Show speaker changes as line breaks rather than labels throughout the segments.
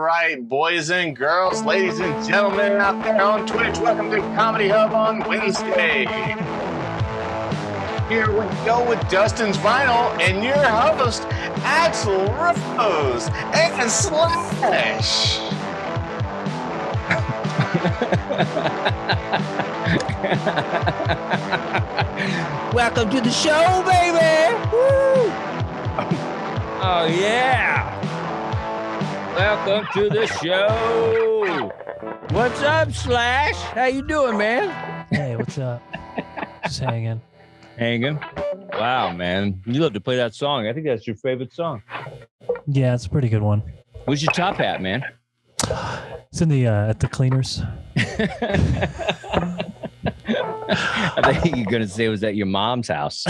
right, boys and girls, ladies and gentlemen out there on Twitch, welcome to Comedy Hub on Wednesday. Here we go with Dustin's Vinyl and your host, Axel, Rose, and Slash.
Welcome to the show, baby! Woo! Oh, yeah! Welcome to the show! What's up, Slash? How you doing, man?
Hey, what's up? Just hanging.
Hanging? Wow, man. You love to play that song. I think that's your favorite song.
Yeah, it's a pretty good one.
Where's your top hat, man?
It's in the at the cleaners.
I think you're going to say it was at your mom's house.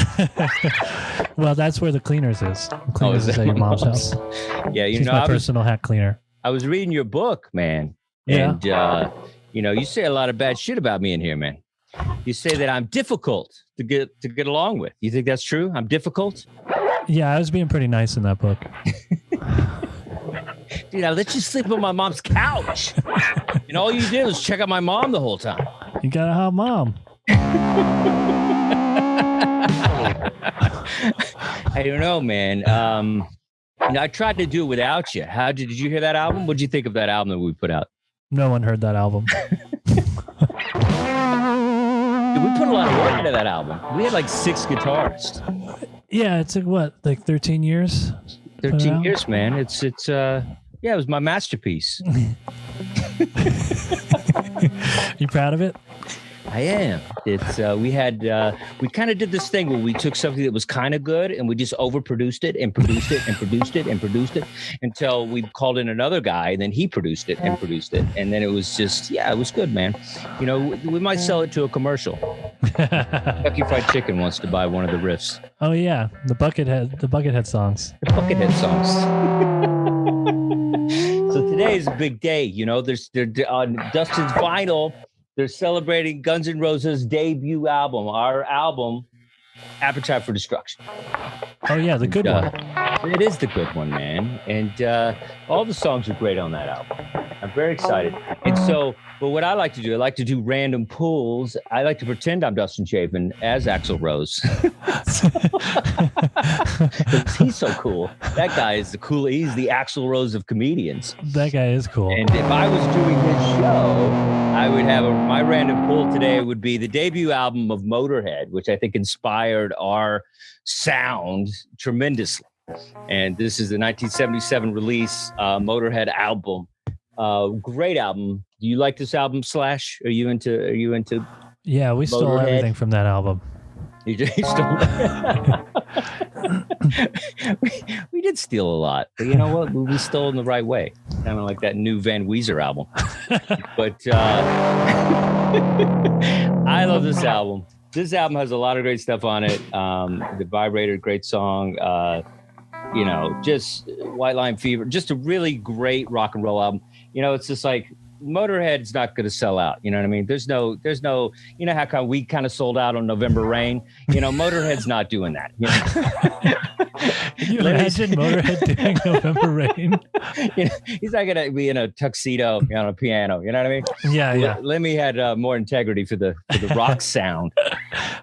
Well, that's where the cleaners is. The cleaners is at your mom's house.
Yeah,
She's my personal hat cleaner.
I was reading your book, man.
Yeah.
And, you say a lot of bad shit about me in here, man. You say that I'm difficult to get along with. You think that's true? I'm difficult?
Yeah, I was being pretty nice in that book.
Dude, I let you sleep on my mom's couch. And all you did was check out my mom the whole time.
You got a hot mom.
I don't know, man. I tried to do it without you. Did you hear that album? What did you think of that album that we put out?
No one heard that album.
Dude, we put a lot of work into that album. We had like 6 guitarists.
Yeah, it took what, like 13 years?
13 years, man. It was my masterpiece.
You proud of it?
I am. It's we kind of did this thing where we took something that was kind of good and we just overproduced it and produced it and produced it and produced it until we called in another guy, and then he produced it and produced it, and then it was just it was good, man. You know, we might sell it to a commercial. Kentucky Fried Chicken wants to buy one of the riffs.
Oh yeah, the Buckethead songs.
The Buckethead songs. So today is a big day. You know, they're on Dustin's Vinyl. They're celebrating Guns N' Roses' debut album, our album, Appetite for Destruction.
Oh, yeah, the good one.
It is the good one, man. And all the songs are great on that album. I'm very excited. And so, but what I like to do random pulls. I like to pretend I'm Dustin Chafin as Axel Rose. He's so cool. That guy is the cool. He's the Axel Rose of comedians.
That guy is cool.
And if I was doing this show, I would have my random pull today would be the debut album of Motorhead, which I think inspired our sound tremendously. And this is the 1977 release, Motorhead album. Great album. Do you like this album, Slash? Are you into? Yeah,
we stole
Motorhead?
everything from that album.
You stole we did steal a lot, but you know what? We stole in the right way. Kind of like that new Weezer album. But I love this album. This album has a lot of great stuff on it. The Vibrator, great song. Just White Line Fever, just a really great rock and roll album. You know, it's just like Motorhead's not going to sell out. You know what I mean? There's no, you know how come we kind of sold out on November Rain? You know, Motorhead's not doing that. You know?
Can you imagine Motorhead doing November Rain?
You know, he's not going to be in a tuxedo on a piano. You know what I mean?
Yeah.
Lemmy had more integrity for the rock sound.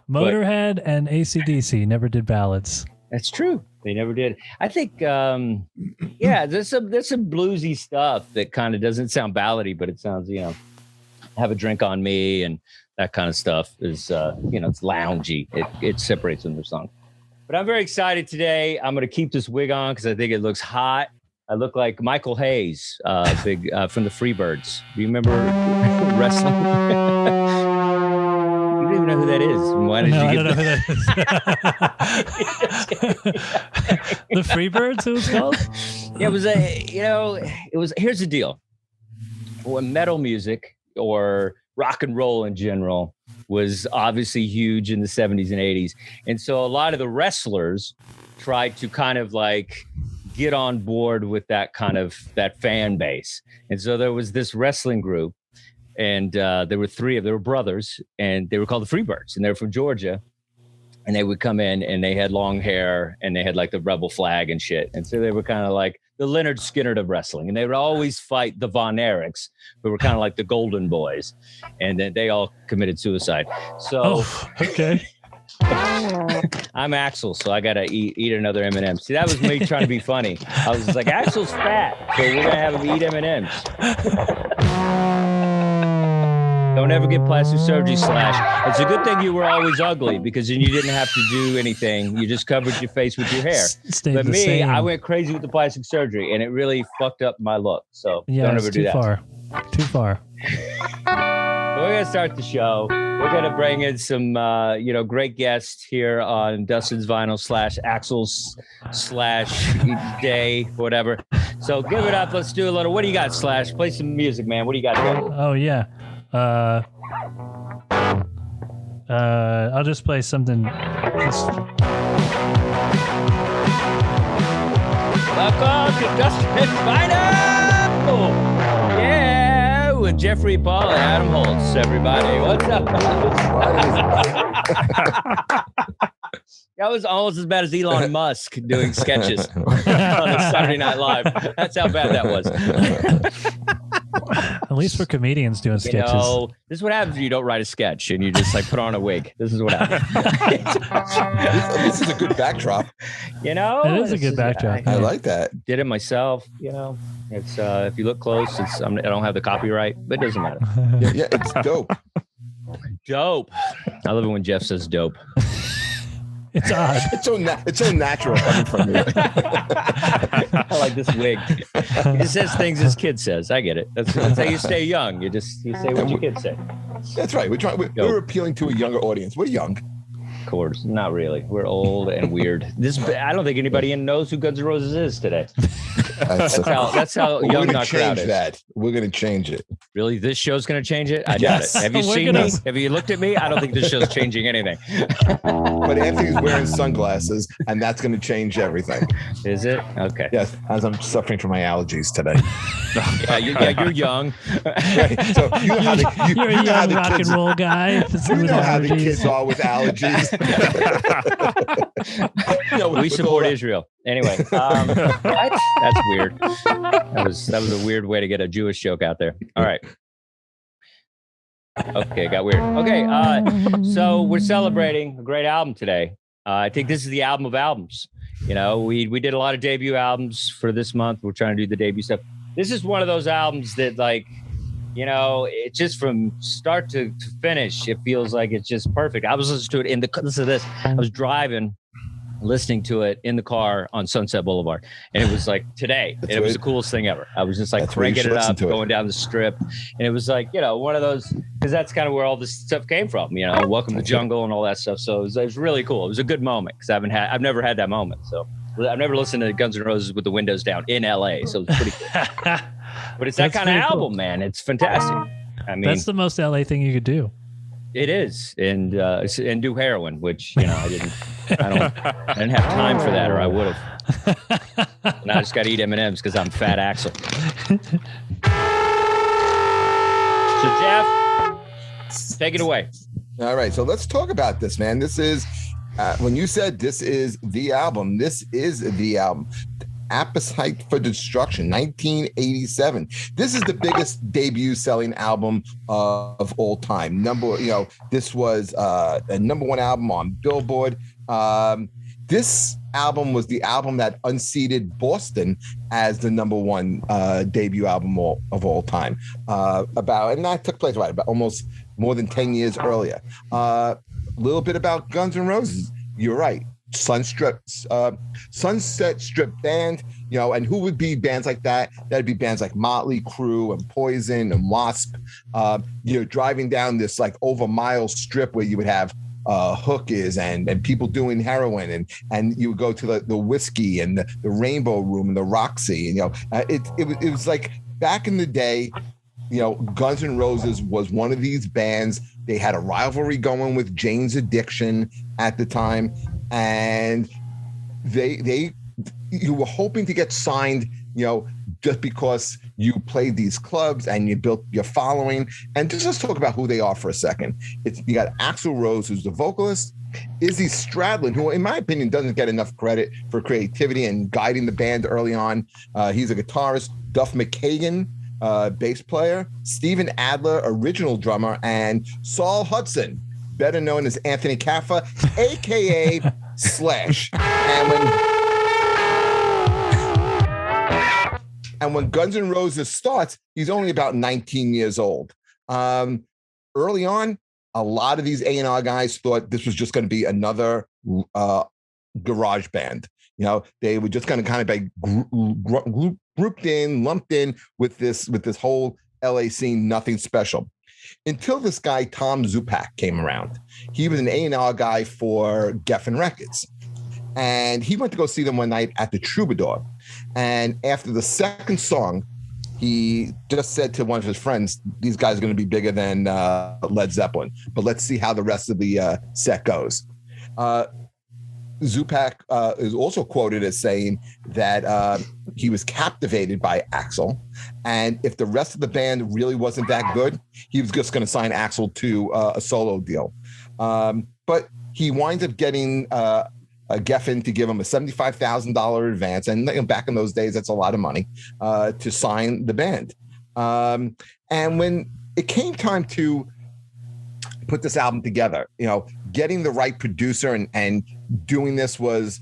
Motorhead and AC/DC never did ballads.
That's true. They never did. I think, there's some bluesy stuff that kind of doesn't sound ballady, but it sounds, have a drink on me and that kind of stuff is, it's loungy. It separates from their song. But I'm very excited today. I'm going to keep this wig on because I think it looks hot. I look like Michael Hayes, big from the Freebirds. Do you remember wrestling? You don't even know who that is. Why did you get
I don't know who that is. The Freebirds, it was called?
Yeah, it was, here's the deal. When metal music or rock and roll in general was obviously huge in the 70s and 80s. And so a lot of the wrestlers tried to kind of like get on board with that fan base. And so there was this wrestling group. And there were 3 of them. They were brothers, and they were called the Freebirds, and they were from Georgia. And they would come in, and they had long hair, and they had like the rebel flag and shit. And so they were kind of like the Leonard Skinner of wrestling, and they would always fight the Von Erichs, who were kind of like the Golden Boys, and then they all committed suicide. So,
okay.
I'm Axel, so I gotta eat another M&M. See, that was me trying to be funny. I was just like, Axel's fat, so we're gonna have him eat M&Ms. Don't ever get plastic surgery, Slash. It's a good thing you were always ugly, because then you didn't have to do anything. You just covered your face with your hair. But me,
same.
I went crazy with the plastic surgery, and it really fucked up my look. So don't ever do that.
Too far.
We're gonna start the show. We're gonna bring in some, great guests here on Dustin's Vinyl / Axel's / Day, whatever. So give it up. Let's do a little. What do you got, Slash? Play some music, man. What do you got there?
Oh yeah. I'll just play something.
Welcome to Dustin's Vinyl. Yeah, with Jeffrey Paul and Adam Holtz. Everybody, what's up? That was almost as bad as Elon Musk doing sketches on Saturday Night Live. That's how bad that was.
At least for comedians doing sketches.
This is what happens when you don't write a sketch and you just like put on a wig. This is what happens.
This is a good backdrop.
It is a good backdrop.
I like that.
Did it myself. It's if you look close, I don't have the copyright, but it doesn't matter.
Yeah, it's dope.
Dope. I love it when Jeff says dope.
It's odd.
It's so natural coming from you.
I like this wig. He just says things his kid says. I get it. That's how you stay young. You say what your kids say.
That's right. We're appealing to a younger audience. We're young.
Of course, not really. We're old and weird. I don't think anybody knows who Guns N' Roses is today. That's how young our crowd is.
That. We're going to change it.
Really? This show's going to change it? I doubt it. Have you seen me? Have you looked at me? I don't think this show's changing anything.
But Anthony's wearing sunglasses, and that's going to change everything.
Is it? Okay.
Yes, as I'm suffering from my allergies today.
You're young.
Right. So you're
a young rock and roll guy.
You know how the kids are with allergies.
We support Israel. Anyway, that's weird. That was a weird way to get a Jewish joke out there. All right. Okay, got weird. Okay, so we're celebrating a great album today. I think this is the album of albums. We did a lot of debut albums for this month. We're trying to do the debut stuff. This is one of those albums that, it just from start to finish, it feels like it's just perfect. I was listening to it listen to this. I was driving, listening to it in the car on Sunset Boulevard, and it was like today, and it was the coolest thing ever. I was just like cranking it up, going down the strip, and it was like one of those, because that's kind of where all this stuff came from. Welcome to the Jungle and all that stuff. So it was really cool. It was a good moment because I've never had that moment. So I've never listened to Guns N' Roses with the windows down in LA. So it was pretty cool. But it's that kind of album, cool. Man. It's fantastic. I mean,
that's the most LA thing you could do.
It is, and do heroin, which I didn't have time for that, or I would have. Now I just got to eat M&Ms because I'm Fat Axel. So Jeff, take it away.
All right, so let's talk about this, man. This is when you said this is the album. This is the album. Appetite for Destruction, 1987. This is the biggest debut selling album of all time. This was a #1 album on Billboard. This album was the album that unseated Boston as the #1 debut album of all time. And that took place about almost more than 10 years earlier. A little bit about Guns N' Roses. You're right. Sunset Strip band, and who would be bands like that? That'd be bands like Motley Crue and Poison and Wasp. Driving down this like over mile strip where you would have hookers and people doing heroin, and you would go to the Whiskey and the Rainbow Room and the Roxy, and it was like back in the day. Guns N' Roses was one of these bands. They had a rivalry going with Jane's Addiction at the time, and you were hoping to get signed, just because you played these clubs and you built your following. And just let's talk about who they are for a second. You got Axl Rose, who's the vocalist, Izzy Stradlin, who in my opinion doesn't get enough credit for creativity and guiding the band early on. He's a guitarist. Duff McKagan, bass player, Steven Adler, original drummer, and Saul Hudson, better known as Anthony Kapfer, aka Slash. And when Guns N' Roses starts, he's only about 19 years old. Early on, a lot of these A&R guys thought this was just going to be another garage band. You know, they were just going to kind of be grouped in, lumped in with this whole LA scene, nothing special. Until this guy, Tom Zupak, came around. He was an A&R guy for Geffen Records. And he went to go see them one night at the Troubadour. And after the second song, he just said to one of his friends, these guys are going to be bigger than Led Zeppelin, but let's see how the rest of the set goes. Zupak is also quoted as saying that he was captivated by Axel. And if the rest of the band really wasn't that good, he was just going to sign Axel to a solo deal. But he winds up getting Geffen to give him a $75,000 advance. And back in those days, that's a lot of money to sign the band. And when it came time to put this album together, getting the right producer and doing this was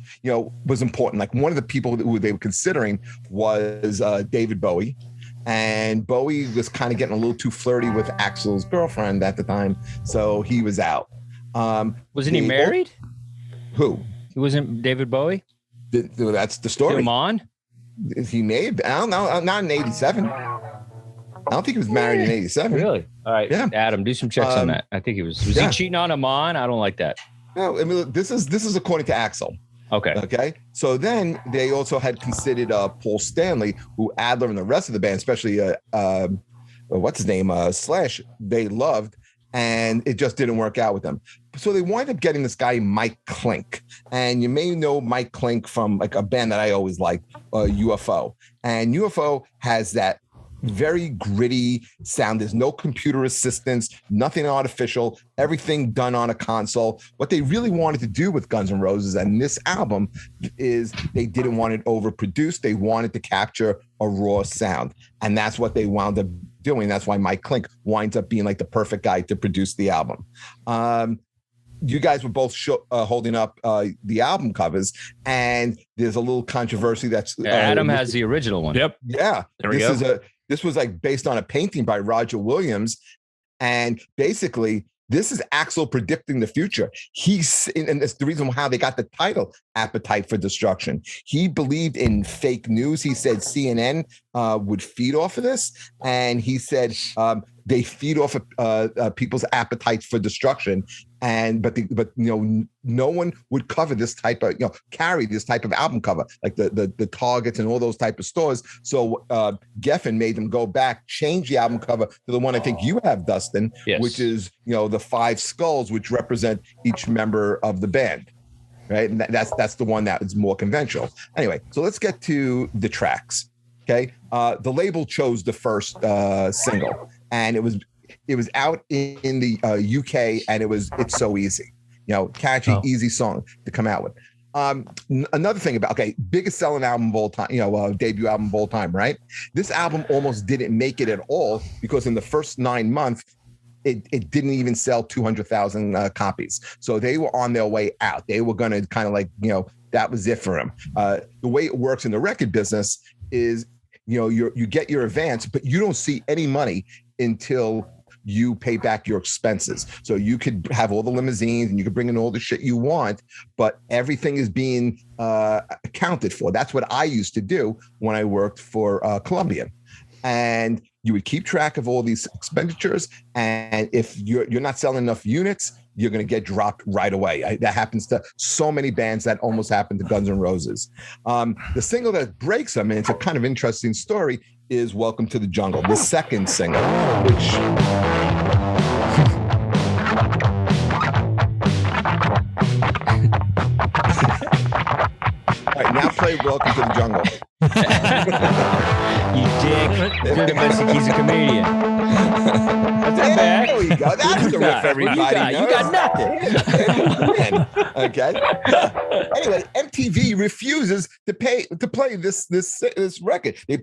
important. Like one of the people who they were considering was David Bowie. And Bowie was kind of getting a little too flirty with Axel's girlfriend at the time. So he was out.
Wasn't he married?
Who?
He wasn't David Bowie?
That's the story.
Come on.
He may have, I don't know, not in 87. I don't think he was married in 87.
Really? All right. Yeah. Adam, do some checks on that. I think he was he cheating on Amon? I don't like that.
No, I mean, this is according to Axel. Okay. So then they also had considered Paul Stanley, who Adler and the rest of the band, especially what's his name, Slash, they loved, and it just didn't work out with them. So they wind up getting this guy, Mike Klink. And you may know Mike Klink from like a band that I always liked, UFO. And UFO has that very gritty sound. There's no computer assistance, nothing artificial, everything done on a console. What they really wanted to do with Guns N' Roses and this album is they didn't want it overproduced. They wanted to capture a raw sound. And that's what they wound up doing. That's why Mike Klink winds up being like the perfect guy to produce the album. You guys were both holding up the album covers, and there's a little controversy that's
Adam has the original one.
Yep.
Yeah. This was like based on a painting by Roger Williams. And basically, this is Axel predicting the future. And that's the reason how they got the title Appetite for Destruction. He believed in fake news. He said CNN would feed off of this. And he said they feed off of people's appetite for destruction. But no one would cover this type of, carry this type of album cover, like the Targets and all those type of stores. So Geffen made them go back, change the album cover to the one I think you have, Dustin,
yes,
which is, the 5 skulls, which represent each member of the band. Right. And that's the one that is more conventional. Anyway, so let's get to the tracks. Okay. The label chose the first single, and it was out in the UK, and It's So Easy, catchy, easy song to come out with. Another thing about, biggest selling album of all time, debut album of all time, right? This album almost didn't make it at all because in the first 9 months, it didn't even sell 200,000 copies. So they were on their way out. They were going to kind of like, that was it for them. The way it works in the record business is, you get your advance, but you don't see any money until you pay back your expenses. So you could have all the limousines and you could bring in all the shit you want, but everything is being accounted for. That's what I used to do when I worked for Columbia. And you would keep track of all these expenditures. And if you're not selling enough units, you're going to get dropped right away. That happens to so many bands. That almost happened to Guns N' Roses. The single that breaks them, and it's a kind of interesting story, is Welcome to the Jungle, the second single, which... All right, now play Welcome to the Jungle.
Good Bessie, he's a comedian. That's not bad.
There we go. That's the riff, everybody.
You got nothing.
Okay. Anyway, MTV refuses to play this record. They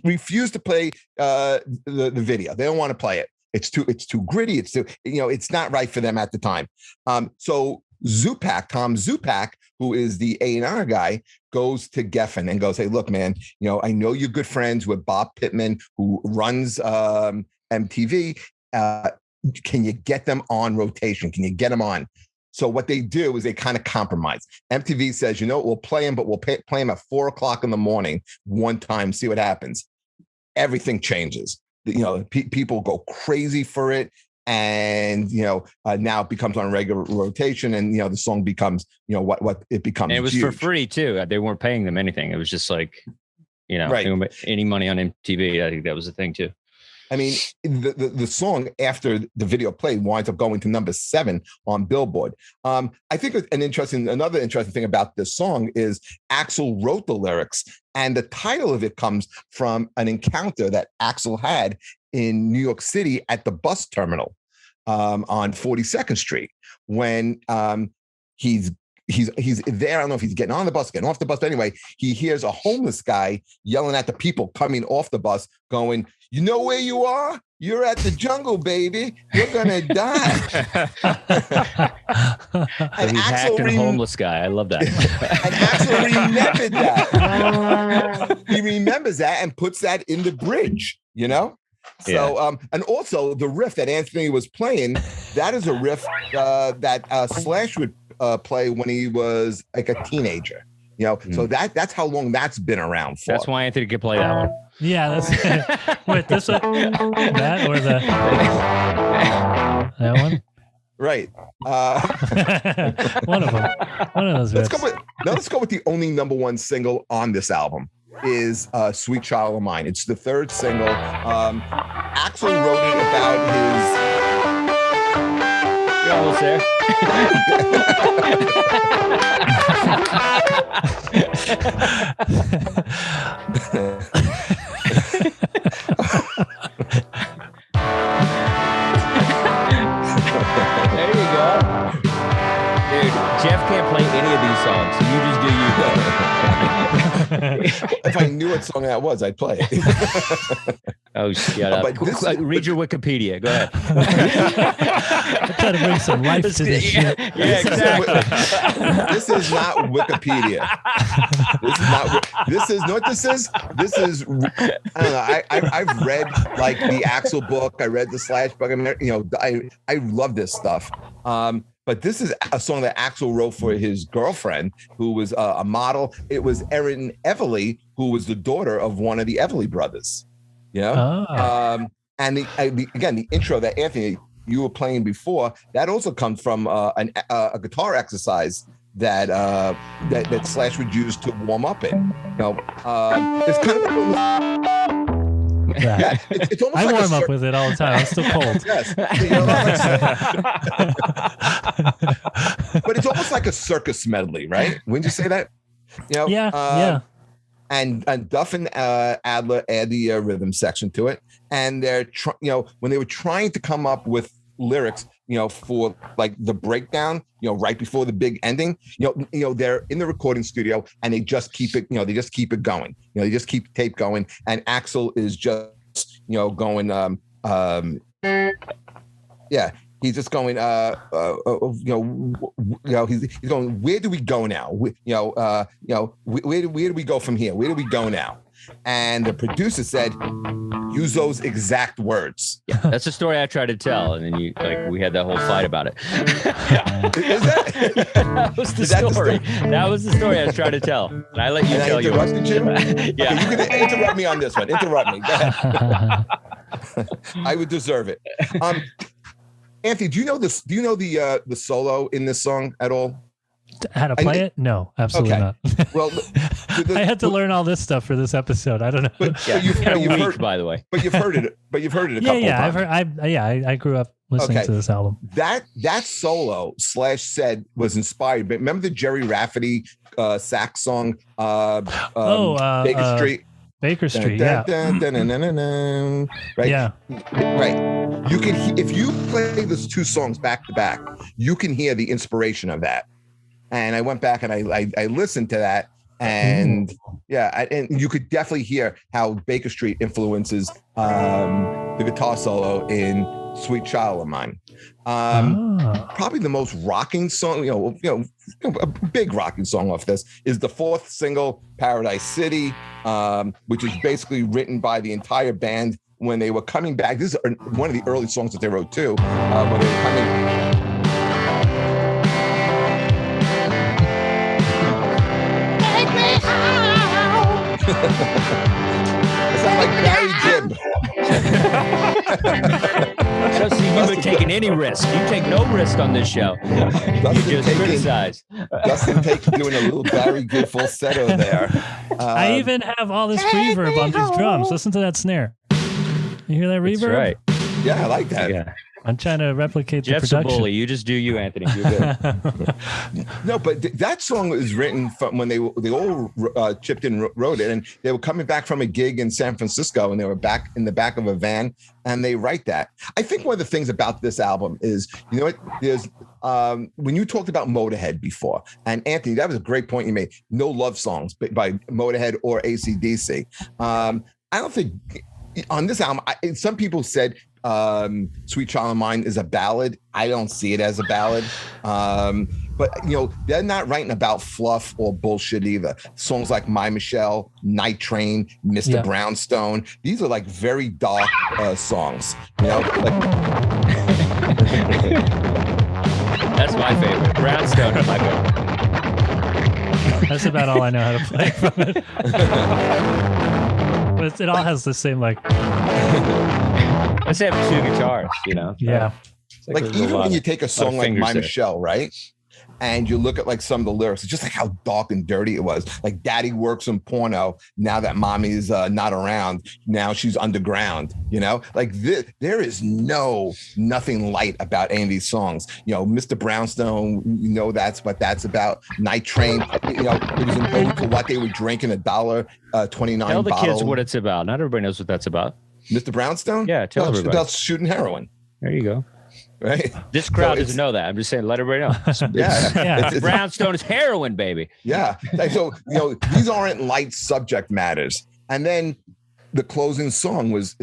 refuse to play the video. They don't want to play it. It's too gritty. It's too, it's not right for them at the time. So Tom Zupak, who is the A&R guy, goes to Geffen and goes, "Hey, look, man, I know you're good friends with Bob Pittman, who runs MTV. Can you get them on rotation? Can you get them on?" So what they do is they kind of compromise. MTV says, we'll play them, but we'll play them at 4:00 in the morning one time, see what happens. Everything changes. People go crazy for it. And now it becomes on regular rotation, and the song becomes what it becomes. And
it was huge. For free too. They weren't paying them anything. It was just like
right.
Any money on MTV. I think that was the thing too.
I mean, the song after the video played winds up going to number 7 on Billboard. I think another interesting thing about this song is Axel wrote the lyrics, and the title of it comes from an encounter that Axel had in New York City at the bus terminal on 42nd Street when he's there. I don't know if he's getting on the bus, getting off the bus, but anyway, he hears a homeless guy yelling at the people coming off the bus going, "You know where you are? You're at the jungle, baby. You're gonna die."
And he's Axel hacking homeless guy. I love that.
And Axel remembered that. He remembers that and puts that in the bridge, So, and also the riff that Anthony was playing, that is a riff that Slash would play when he was like a teenager, So that's how long that's been around for.
That's why Anthony could play that one.
Yeah, that's wait, this one, that or that one,
right?
One of them, one of those.
Let's go with the only number 1 single on this album. Is Sweet Child of Mine. It's the 3rd single. Axel wrote it about his...
You're almost there. There you go. Dude, Jeff can't play any of these songs, so you just do you.
If I knew what song that was, I'd play it.
Oh, shut up. Read your Wikipedia. Go ahead.
I'm trying to bring some life to this shit.
Yeah, exactly.
This is not Wikipedia. This is what this is. This is, I don't know. I've read like the Axel book. I read the Slash book. I mean, I love this stuff. But this is a song that Axel wrote for his girlfriend, who was a model. It was Erin Everly, who was the daughter of one of the Everly brothers. And the intro that Anthony, you were playing before, that also comes from a guitar exercise that Slash would use to warm up in. It's kind of
yeah, it's almost I warm up with it all the time. I'm still cold.
Yes. But it's almost like a circus medley, right? Wouldn't you say that?
Yeah.
And Duff and Adler add the rhythm section to it. And they're when they were trying to come up with lyrics, for like the breakdown, right before the big ending, they're in the recording studio and they just keep it, they just keep it going. They just keep tape going. And Axel is just, going, he's just going, he's going, where do we go now? Where do we go from here? Where do we go now? And the producer said, use those exact words.
Yeah, that's the story I tried to tell, and then we had that whole fight about it.
Is that?
That was the story. That was the story I was trying to tell, and I let you tell yours.
Yeah, okay, you can interrupt me on this one. Interrupt me. Go ahead. I would deserve it. Anthony, do you know this? Do you know the solo in this song at all?
How to play it? No, absolutely not.
Well,
I had to learn all this stuff for this episode. I don't know.
But
you've heard, by the way.
But you've heard it. But you've heard it a couple of times.
I grew up listening to this album.
That solo Slash said was inspired. But remember the Jerry Rafferty sax song, Baker Street?
Baker Street, yeah.
Right?
Yeah.
Right. You can, if you play those two songs back to back, you can hear the inspiration of that. And I went back and I listened to that, and and you could definitely hear how Baker Street influences the guitar solo in "Sweet Child of Mine." Probably the most rocking song, a big rocking song off this is the fourth single, "Paradise City," which is basically written by the entire band when they were coming back. This is one of the early songs that they wrote too, when they were coming. It's not like Barry Gibb.
I don't see you taking any risk. You take no risk on this show. You just criticize.
Dustin doing a little Barry Gibb falsetto there.
I even have all this reverb on these drums. Listen to that snare. You hear that reverb?
That's right.
Yeah, I like that.
Yeah.
I'm trying to replicate
Jeff's
the
a
production.
bully. You just do you, Anthony. You're good.
No, but that song was written from when they all chipped in, wrote it, and they were coming back from a gig in San Francisco, and they were back in the back of a van, and they write that. I think one of the things about this album is, you know what, there's when you talked about Motorhead before, and Anthony, that was a great point you made. No love songs by Motorhead or AC/DC. I don't think on this album, some people said "Sweet Child of Mine" is a ballad. I don't see it as a ballad. But they're not writing about fluff or bullshit either. Songs like "My Michelle," "Night Train," "Mr. Brownstone," these are like very dark songs.
That's my favorite. Brownstone is my favorite.
That's about all I know how to play from it. But it all has the same
Let's have two guitars,
Yeah.
It's
like even when you take a song like "My
there.
Michelle," right? And you look at like some of the lyrics, it's just like how dark and dirty it was. Like, daddy works in porno. Now that mommy's not around, now she's underground. Like there is nothing light about any of these songs. Mr. Brownstone, that's what that's about. Night Train, it was an ode to what they were drinking, $1.29
Tell the
bottle.
kids what it's about. Not everybody knows what that's about.
Mr. Brownstone?
Yeah, tell
it's
everybody.
about shooting heroin.
There you go.
Right.
This crowd doesn't know that. I'm just saying, let everybody know.
Yeah.
Brownstone is heroin, baby.
Yeah. So, these aren't light subject matters. And then the closing song is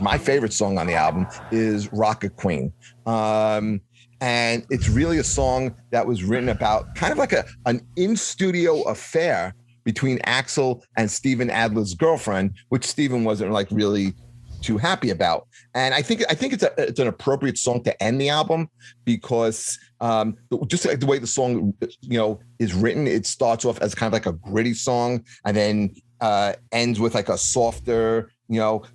my favorite song on the album is "Rocket Queen." And it's really a song that was written about kind of like an in-studio affair between Axel and Steven Adler's girlfriend, which Steven wasn't like really too happy about. And I think it's an appropriate song to end the album because just like the way the song is written, it starts off as kind of like a gritty song and then ends with like a softer,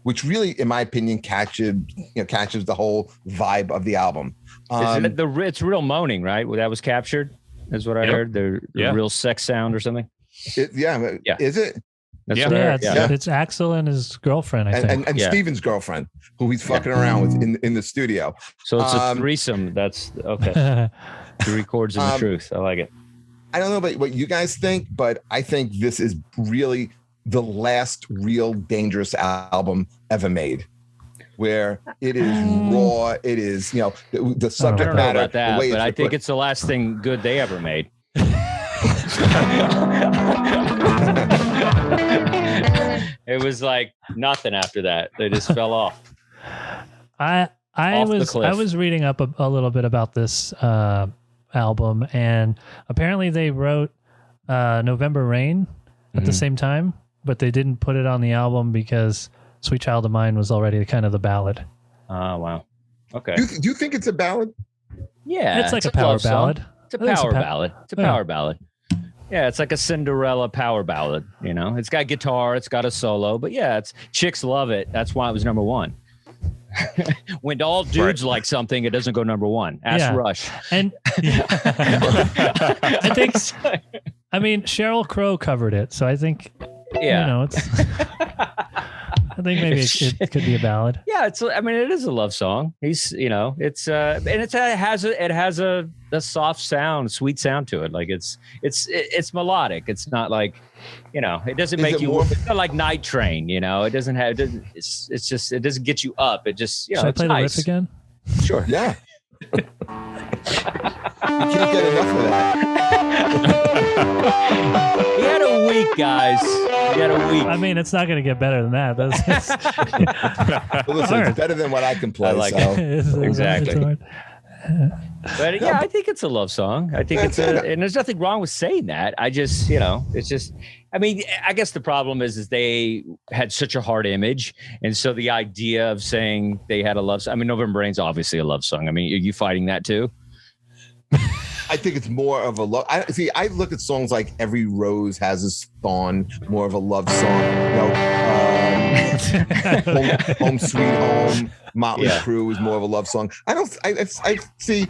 which really, in my opinion, catches the whole vibe of the album.
It's real moaning, right? That was captured, is what I heard. The real sex sound or something.
Is it?
That's what I heard.
It's Axel and his girlfriend, I think.
And Steven's girlfriend, who he's fucking around with in the studio.
So it's a threesome. That's okay. 3 chords of the truth. I like it.
I don't know about what you guys think, but I think this is really the last real Dangerous album ever made, where it is raw. It is, the subject matter.
About that,
the way
but I think it's the last thing good they ever made. It was like nothing after that. They just fell off.
I was reading up a little bit about this album, and apparently they wrote November Rain at the same time, but they didn't put it on the album because "Sweet Child of Mine" was already kind of the ballad.
Oh, wow. Okay.
Do you think it's a ballad?
Yeah.
It's like a power ballad.
It's a power ballad. It's a power ballad. Yeah, it's like a Cinderella power ballad, It's got guitar, it's got a solo, but chicks love it. That's why it was number 1. When all dudes like something, it doesn't go number 1. Ask Rush.
And I think, Sheryl Crow covered it, so I think, it's. I think maybe it could be a ballad.
Yeah, it is a love song. He's, it's and it has a soft sound, sweet sound to it. Like it's melodic. It's not like, it doesn't make you. It's not like Night Train. It doesn't have. It's just it doesn't get you up. It just
Should I play
nice.
the riff again?
Sure.
Yeah. You can't get enough of that.
He had a week, guys. He had a week.
I mean, it's not going to get better than that.
Well, listen, it's better than what I can play.
I like
it.
Exactly. But yeah, I think it's a love song. I think and there's nothing wrong with saying that. I just, it's just, I guess the problem is they had such a hard image. And so the idea of saying they had a love song, November Rain's obviously a love song. Are you fighting that too?
I think it's more of a love. I look at songs like Every Rose Has Its Thorn, more of a love song. Home Sweet Home, Motley Crue is more of a love song. I see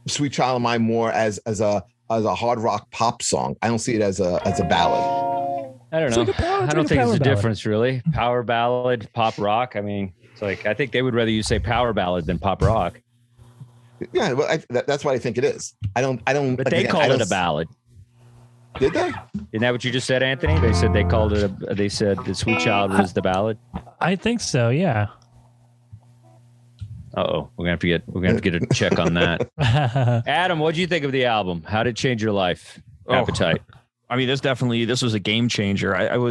Sweet Child of Mine more as a hard rock pop song. I don't see it as a ballad.
I don't know. I don't think there's a difference really. Power ballad, pop rock. It's like I think they would rather you say power ballad than pop rock.
Yeah, well, that's what I think it is. I don't.
But they called it a ballad.
Did they?
Isn't that what you just said, Anthony? They said they called it they said the Sweet Child was the ballad.
I think so. Yeah.
We're gonna have to get a check on that. Adam, what did you think of the album? How did it change your life? Appetite.
This was a game changer. I think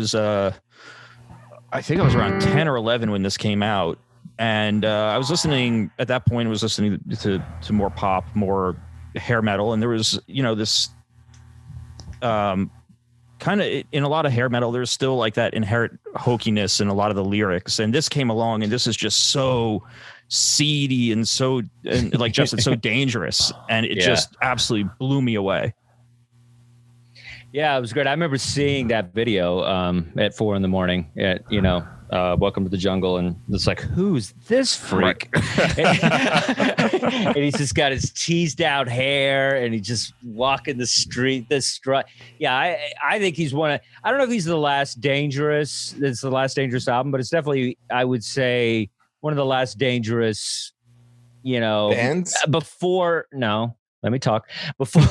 I was around 10 or 11 when this came out. And I was listening at that point. I was listening to more pop, more hair metal, and there was this kind of in a lot of hair metal. There's still like that inherent hokiness in a lot of the lyrics. And this came along, and this is just so seedy and like Jeff said, so dangerous, and it just absolutely blew me away.
Yeah, it was great. I remember seeing that video at 4 a.m. at Welcome to the Jungle, and it's like, who's this freak? And he's just got his teased out hair, and he's just walking the street. Yeah, I think he's I don't know if he's the last dangerous. It's the last dangerous album, but it's definitely, I would say, one of the last dangerous.
Bands
before. No. Let me talk. Before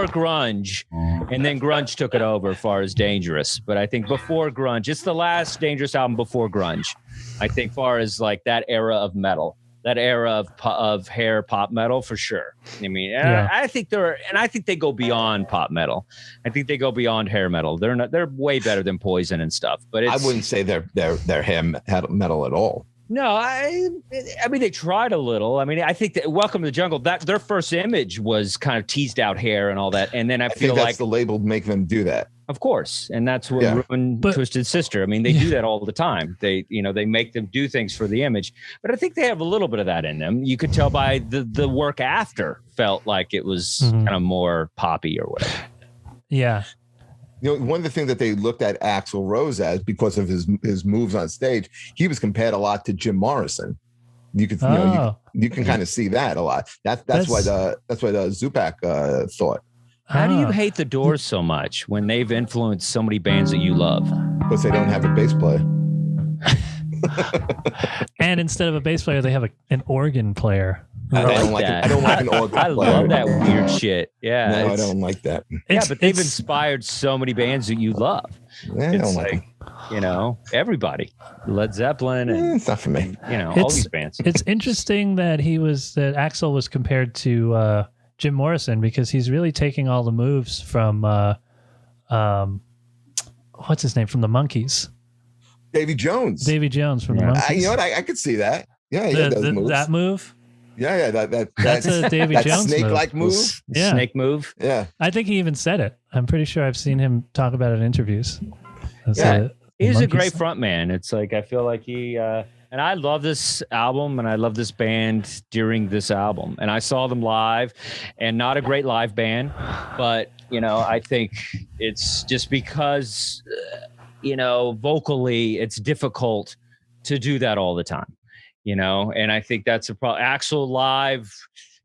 grunge, and then grunge took it over as far as dangerous. But I think before grunge, it's the last dangerous album before grunge. I think far as like that era of metal, that era of hair pop metal for sure. I think they go beyond pop metal. I think they go beyond hair metal. They're way better than Poison and stuff. But
I wouldn't say they're hair metal at all.
No, they tried a little. I think that Welcome to the Jungle, that their first image was kind of teased out hair and all that. And then I feel
think that's
like
the label make them do that.
Of course. And that's what ruined Twisted Sister. They do that all the time. They make them do things for the image. But I think they have a little bit of that in them. You could tell by the work after felt like it was kind of more poppy or whatever.
Yeah.
One of the things that they looked at Axl Rose as, because of his moves on stage, he was compared a lot to Jim Morrison. You could, you can kind of see that a lot. That's why the Zupak thought.
How do you hate the Doors so much when they've influenced so many bands that you love?
Because they don't have a bass player.
And instead of a bass player, they have an organ player.
I don't like an organ player.
I love that weird shit. Yeah.
No, I don't like that.
But they've inspired so many bands that you love.
I don't like
everybody. Led Zeppelin and
it's not for me.
All these bands.
It's interesting that Axl was compared to Jim Morrison, because he's really taking all the moves from what's his name, from the Monkees.
Davy Jones
from the Monkees.
You know what? I could see that. Yeah, he does moves.
That move.
Yeah,
that's a Davy Jones
snake-like move.
Yeah,
snake move.
Yeah,
I think he even said it. I'm pretty sure I've seen him talk about it in interviews.
He's a great front man. It's like I feel like he and I love this album and I love this band during this album. And I saw them live, and not a great live band, but I think it's just because vocally it's difficult to do that all the time. And I think that's a problem. Axl live,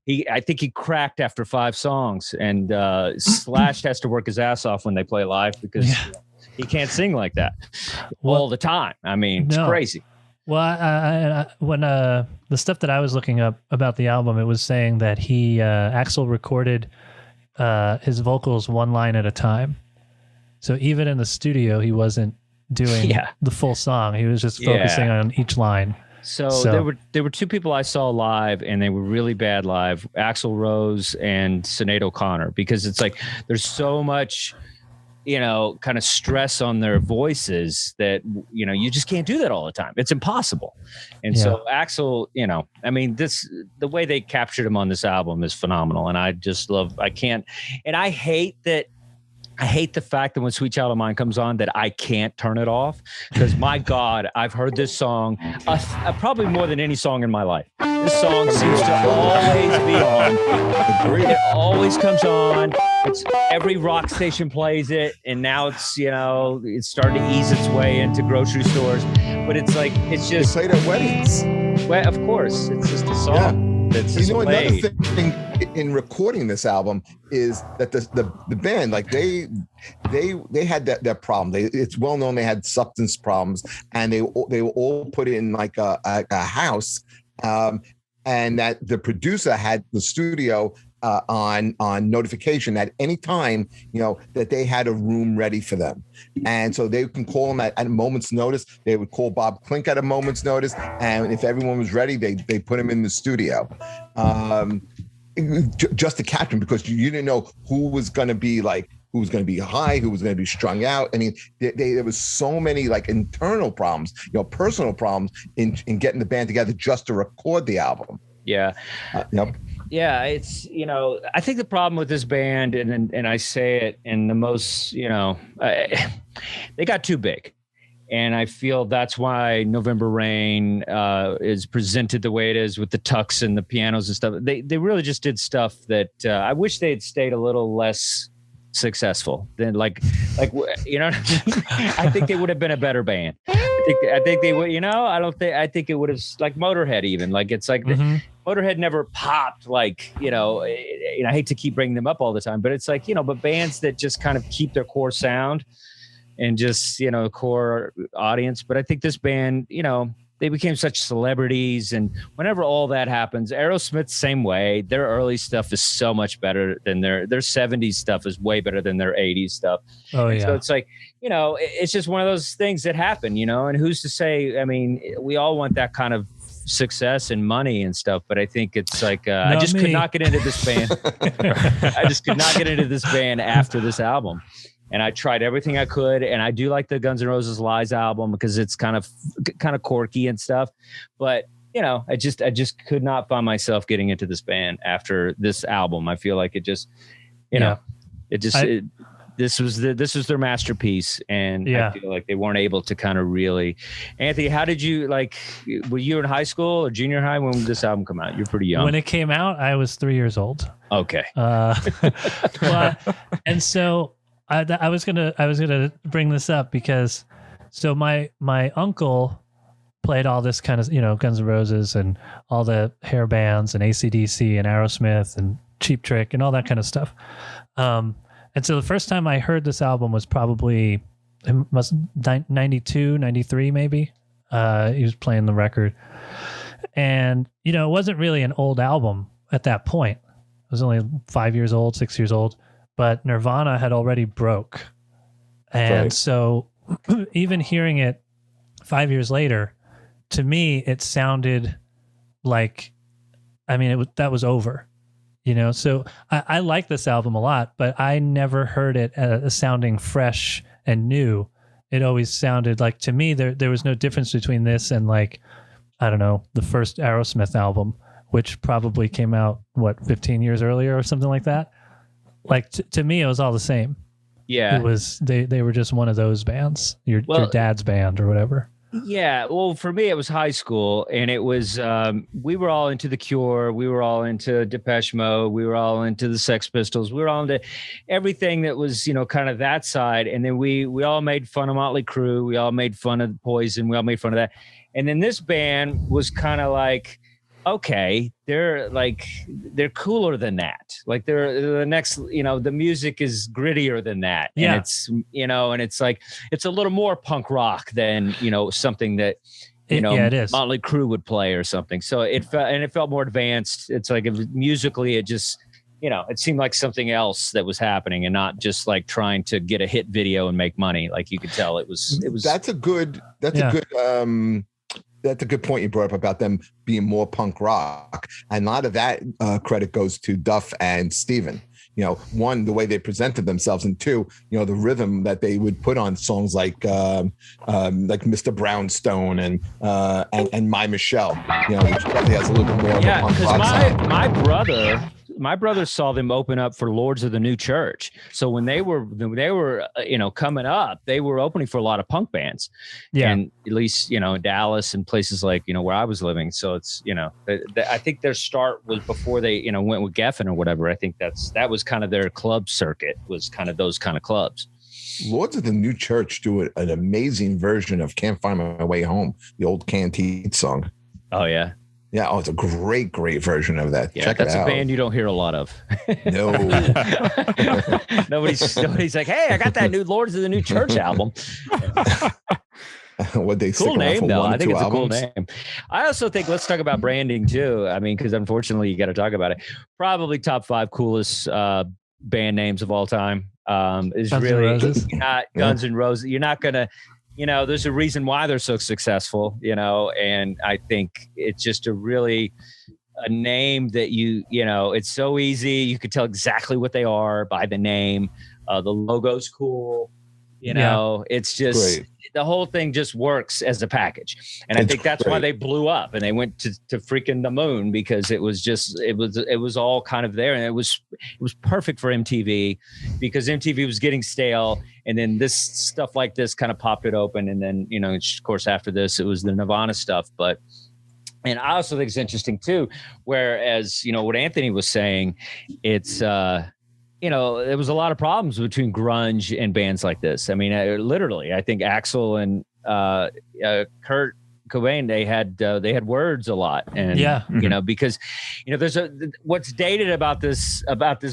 I think he cracked after 5 songs, and Slash has to work his ass off when they play live because He can't sing like that all the time. I mean, it's crazy.
Well, when the stuff that I was looking up about the album, it was saying that Axel recorded his vocals one line at a time. So even in the studio, he wasn't doing the full song. He was just focusing on each line.
So there were two people I saw live, and they were really bad live: Axl Rose and Sinead O'Connor, because it's like there's so much, kind of stress on their voices that you just can't do that all the time. It's impossible. And so Axl, the way they captured him on this album is phenomenal, and I hate the fact that when Sweet Child of Mine comes on that I can't turn it off, because my God, I've heard this song probably more than any song in my life. This song seems to always be on. It always comes on. It's every rock station plays it, and now it's it's starting to ease its way into grocery stores. But it's like it's just
they played at weddings.
Well, of course, it's just a song.
Yeah.
That's just
another thing in recording this album is that the band, like they had that problem. It's well known they had substance problems, and they were all put in like a house, and that the producer had the studio on notification at any time, that they had a room ready for them. And so they can call them at a moment's notice. They would call Bob Klink at a moment's notice. And if everyone was ready, they put him in the studio just to capture him, because you didn't know who was going to be high, who was going to be strung out. I mean, there was so many like internal problems, personal problems in getting the band together just to record the album.
Yeah.
Yep.
Yeah, it's, I think the problem with this band, and I say it in the most, they got too big. And I feel that's why November Rain is presented the way it is, with the tucks and the pianos and stuff. They really just did stuff that I wish they had stayed a little less successful than like I think they would have been a better band. I think they would, I think it would have, like Motorhead even, like it's like Motorhead never popped, like, I hate to keep bringing them up all the time, but it's like, but bands that just kind of keep their core sound and just, core audience. But I think this band, they became such celebrities, and whenever all that happens, Aerosmith, same way. Their early stuff is so much better than their 70s stuff is way better than their 80s stuff.
Oh, yeah.
So it's like, it's just one of those things that happen, and who's to say, I mean, we all want that kind of success and money and stuff, but I think it's like, I just could not get into this band. I just could not get into this band after this album. And I tried everything I could, and I do like the Guns N' Roses Lies album because it's kind of quirky and stuff. But I just could not find myself getting into this band after this album. I feel like it just, this was their masterpiece, and I feel like they weren't able to kind of really. Anthony, how did you were you in high school or junior high when this album came out? You're pretty young.
When it came out, I was 3 years old.
Okay.
And so. I was gonna bring this up because my uncle played all this kind of Guns N' Roses and all the hair bands and AC/DC and Aerosmith and Cheap Trick and all that kind of stuff. And so the first time I heard this album was probably 92, 93 maybe. He was playing the record, and it wasn't really an old album at that point. It was only 5 years old, 6 years old. But Nirvana had already broke. And so even hearing it 5 years later, to me, it sounded like, that was over, So I like this album a lot, but I never heard it as sounding fresh and new. It always sounded like, to me, there was no difference between this and the first Aerosmith album, which probably came out, 15 years earlier or something like that. Like to me, it was all the same.
Yeah,
it was. They were just one of those bands, your dad's band or whatever.
Yeah, well, for me, it was high school, and it was. We were all into The Cure. We were all into Depeche Mode. We were all into the Sex Pistols. We were all into everything that was, kind of that side. And then we all made fun of Motley Crue. We all made fun of Poison. We all made fun of that. And then this band was kind of like, okay, they're cooler than that. Like they're the next, the music is grittier than that.
Yeah.
And it's, and it's like, it's a little more punk rock than, something that,
it is.
Motley Crue would play or something. So it felt more advanced. It's like musically, it just, it seemed like something else that was happening and not just like trying to get a hit video and make money. Like you could tell it was.
That's a good point you brought up about them being more punk rock. And a lot of that credit goes to Duff and Steven. One, the way they presented themselves, and two, the rhythm that they would put on songs like Mr. Brownstone and My Michelle, which probably has a little bit more of a punk rock sound.
My brother saw them open up for Lords of the New Church. So when they were, coming up, they were opening for a lot of punk bands.
Yeah.
And at least, in Dallas and places like, where I was living. So it's, I think their start was before they, went with Geffen or whatever. I think that was kind of their club circuit, was kind of those kind of clubs.
Lords of the New Church do an amazing version of Can't Find My Way Home, the old Canteen song.
Oh, yeah.
Yeah, it's a great version of that.
Yeah,
Check it out.
That's a band you don't hear a lot of.
No.
Nobody's like, hey, I got that new Lords of the New Church album.
What they
cool name though. I think it's
albums?
A cool name. I also think let's talk about branding too. I mean, because unfortunately you got to talk about it. Probably top 5 coolest band names of all time. Is
Guns
really
N' Roses.
not Guns N' Roses. You're not gonna. There's a reason why they're so successful, and I think it's just a name that it's so easy. You could tell exactly what they are by the name. The logo's cool. It's just
great.
The whole thing just works as a package. And I think that's why they blew up and they went to freaking the moon, because it was all kind of there. And it was perfect for MTV, because MTV was getting stale. And then this stuff like this kind of popped it open. And then, of course, after this, it was the Nirvana stuff. And I also think it's interesting too, whereas, what Anthony was saying, it's, there was a lot of problems between grunge and bands like this. I mean, literally, I think Axel and Kurt Cobain, they had words a lot, and because there's what's dated about this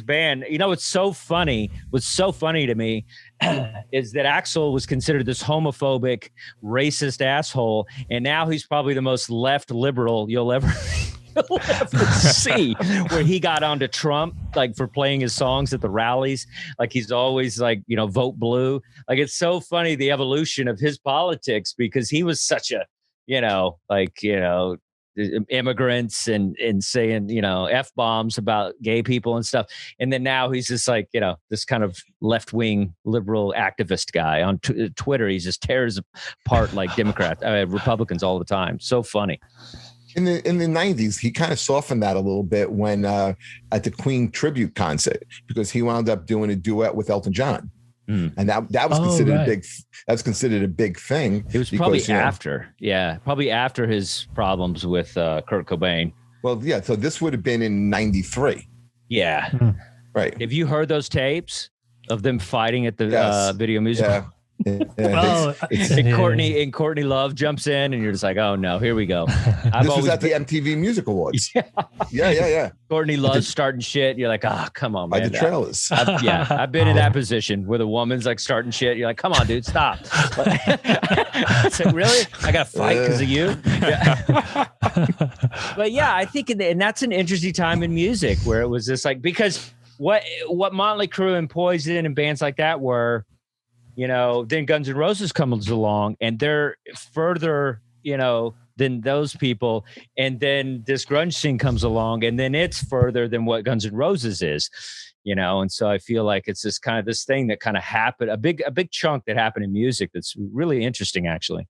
band. What's so funny to me is that Axel was considered this homophobic, racist asshole, and now he's probably the most left liberal you'll ever see, where he got onto Trump like for playing his songs at the rallies. Like he's always like, vote blue. Like it's so funny, the evolution of his politics, because he was such a, immigrants and saying, F-bombs about gay people and stuff. And then now he's just like, this kind of left-wing liberal activist guy on Twitter. He just tears apart like Republicans all the time. So funny.
In the 90s, he kind of softened that a little bit when at the Queen tribute concert, because he wound up doing a duet with Elton John. And that was considered a big thing.
It was probably probably after his problems with Kurt Cobain.
Well, yeah. So this would have been in 93.
Yeah.
Right.
Have you heard those tapes of them fighting at the video music?
Yeah.
And Courtney Love jumps in, and you're just like, oh no, here we go.
This was at the MTV Music Awards. Yeah.
Courtney Love starting shit. You're like, come on, man.
By the trailers.
I've been in that position where the woman's like starting shit. You're like, come on, dude, stop. So, really? I got to fight because of you? Yeah. But yeah, I think, and that's an interesting time in music where it was just like, because what Motley Crue and Poison and bands like that were, then Guns N' Roses comes along and they're further, than those people. And then this grunge scene comes along and then it's further than what Guns N' Roses is, And so I feel like it's this kind of this thing that kind of happened, a big chunk that happened in music. That's really interesting, actually.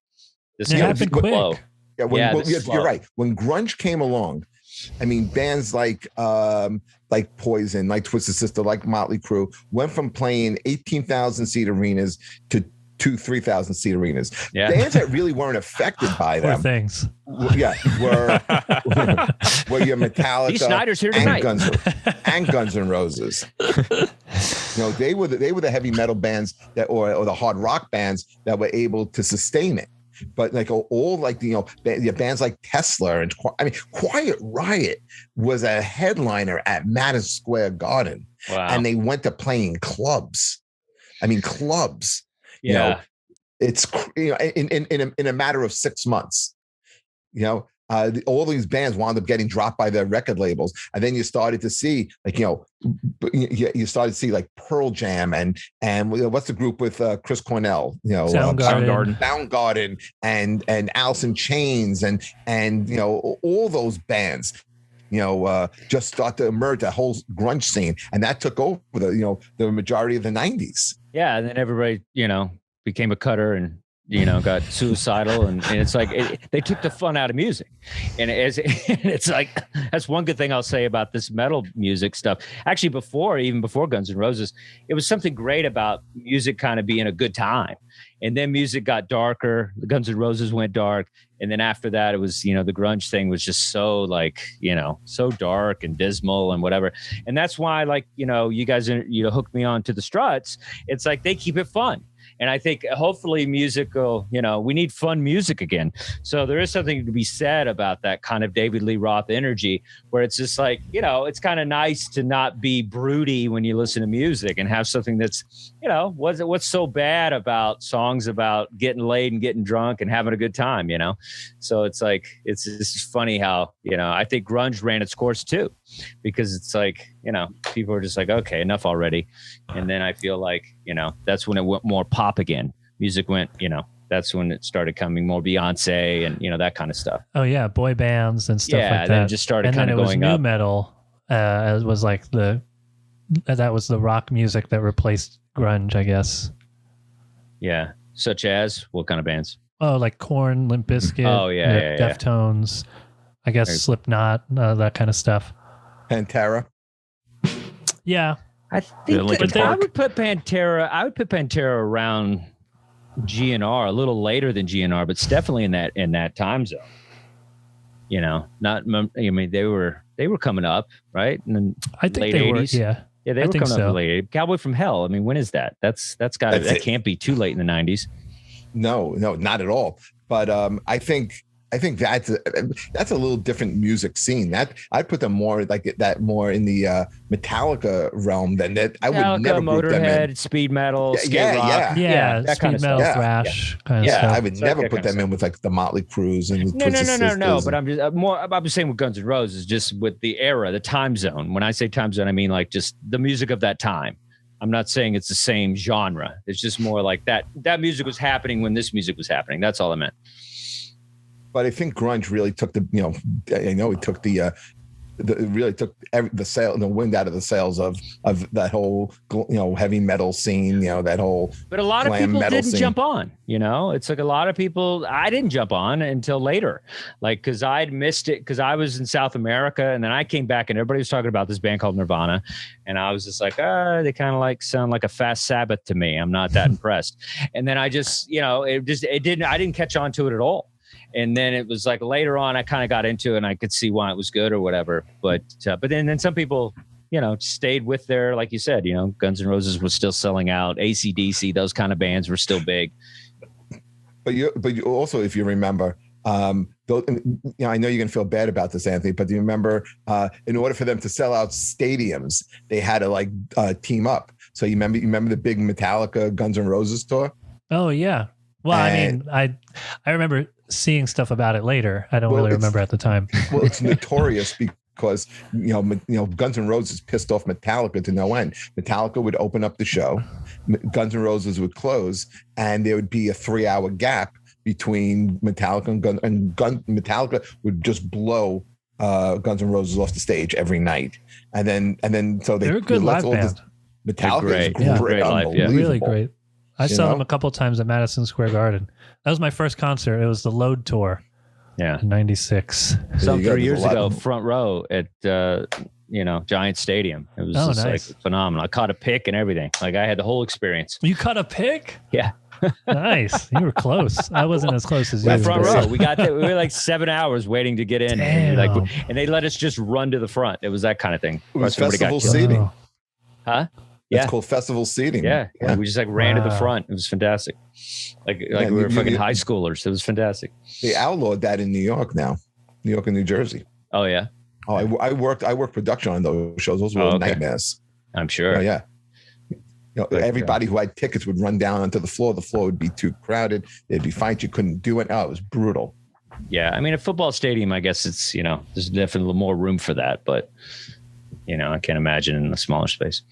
This
happened quick.
Flow.
You're right. When grunge came along, I mean, bands like Poison, like Twisted Sister, like Motley Crue went from playing 18,000 seat arenas to 2,000-3,000 seat arenas.
Yeah.
Bands that really weren't affected by them.
Things.
Were your Metallica,
Dee Snider's here tonight,
and Guns N' Roses. They were the heavy metal bands or the hard rock bands that were able to sustain it. but like all like bands like Tesla and Quiet Riot was a headliner at Madison Square Garden, and they went to playing clubs. I mean, clubs.
Yeah,
it's in a matter of 6 months. All these bands wound up getting dropped by their record labels, and then you started to see you started to see like Pearl Jam and what's the group with Chris Cornell, Soundgarden and Alice in Chains and all those bands just start to emerge, that whole grunge scene, and that took over the majority of the 90s.
Yeah, and then everybody became a cutter and got suicidal, and it's like they took the fun out of music, and it's like that's one good thing I'll say about this metal music stuff. Actually, even before Guns N' Roses, it was something great about music kind of being a good time, and then music got darker. The Guns N' Roses went dark, and then after that, it was the grunge thing was just so like so dark and dismal and whatever, and that's why you guys hooked me on to the Struts. It's like they keep it fun. And I think hopefully music will, we need fun music again. So there is something to be said about that kind of David Lee Roth energy where it's just like, it's kind of nice to not be broody when you listen to music and have something that's, what's so bad about songs about getting laid and getting drunk and having a good time, So it's like, it's just funny how, I think grunge ran its course too, because it's like, people are just like, okay, enough already. And then I feel like, that's when it went more pop again. Music went, that's when it started coming more Beyonce and, that kind of stuff.
Oh yeah. Boy bands and stuff like that.
Yeah, then it just started kind of going up.
New metal was like that was the rock music that replaced grunge, I guess.
Yeah. Such as what kind of bands?
Oh, like Korn, Limp Bizkit.
Oh yeah.
Deftones. I guess Slipknot, that kind of stuff.
Pantera.
Yeah.
I think I would put Pantera around GNR, a little later than GNR, but it's definitely in that time zone. They were coming up, right? And
I think
late
they
80s.
were, yeah.
Yeah, they were coming up late. Cowboy from Hell. I mean, when is that? That can't be too late in the 90s.
No, not at all. But I think that's a little different music scene. That I'd put them more like that, more in the Metallica realm than that. I would never group them in.
Speed metal, skate rock,
that kind of
metal,
stuff. Thrash, kind of stuff.
I would never put them in with like the Motley Crues and
no. But I'm just saying with Guns N' Roses, just with the era, the time zone. When I say time zone, I mean like just the music of that time. I'm not saying it's the same genre. It's just more like that music was happening when this music was happening. That's all I meant.
But I think grunge really took it took the wind out of the sails of that whole heavy metal scene, that whole.
But a lot of people didn't jump on. It's like a lot of people. I didn't jump on until later, like because I'd missed it because I was in South America, and then I came back and everybody was talking about this band called Nirvana, and I was just like, they kind of like sound like a Fast Sabbath to me. I'm not that impressed. And then I just, I didn't catch on to it at all. And then it was like later on, I kind of got into it and I could see why it was good or whatever. But then some people, stayed with their, like you said, Guns N' Roses was still selling out. AC/DC, those kind of bands were still big.
But you also, if you remember, I know you're going to feel bad about this, Anthony, but do you remember in order for them to sell out stadiums, they had to team up. So you remember the big Metallica Guns N' Roses tour?
Oh, yeah. Well, I remember seeing stuff about it later. I don't really remember at the time.
Well, it's notorious because Guns N' Roses pissed off Metallica to no end. Metallica would open up the show, Guns N' Roses would close, and there would be a 3-hour gap between Metallica and Metallica would just blow Guns N' Roses off the stage every night, and then so
they're a good live band.
Metallica is great,
live,
really great. I saw them a couple of times at Madison Square Garden. That was my first concert. It was the Load Tour.
Yeah.
In 96.
Some 3 years ago, front row at, Giant Stadium. It was just nice. Like phenomenal. I caught a pick and everything. Like I had the whole experience.
You caught a pick?
Yeah.
Nice. You were close. I wasn't as close as you.
Front row. We got there. We were like 7 hours waiting to get in. And they let us just run to the front. It was that kind of thing.
It was festival seating.
Huh? Yeah.
It's called festival seating.
Yeah. We just like ran to the front. It was fantastic. Like we were fucking high schoolers. It was fantastic.
They outlawed that in New York now, New York and New Jersey.
Oh yeah.
Oh, I worked production on those shows. Those were nightmares.
I'm sure.
Yeah. Everybody who had tickets would run down onto the floor. The floor would be too crowded. There'd be fights. You couldn't do it. Oh, it was brutal.
Yeah. I mean, a football stadium, I guess it's, there's definitely more room for that, but I can't imagine in a smaller space.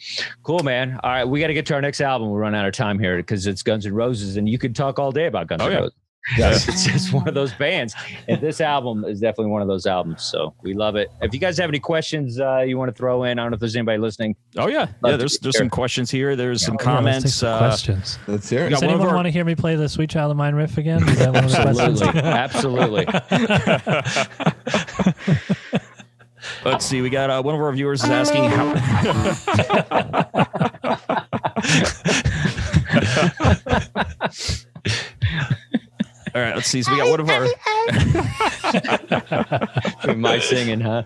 Cool, man. All right. We got to get to our next album. We're running out of time here because it's Guns N' Roses, and you could talk all day about Guns N' Roses. Yes. It's just one of those bands. And this album is definitely one of those albums. So we love it. If you guys have any questions you want to throw in, I don't know if there's anybody listening.
Oh, yeah. There's some questions here. There's some comments.
Questions.
Let's hear it.
Does anyone want to hear me play the Sweet Child of Mine riff again? Is that one of the questions?
Absolutely.
Let's see. We got one of our viewers is asking how. All right, let's see. So we got one of our.
My singing, huh?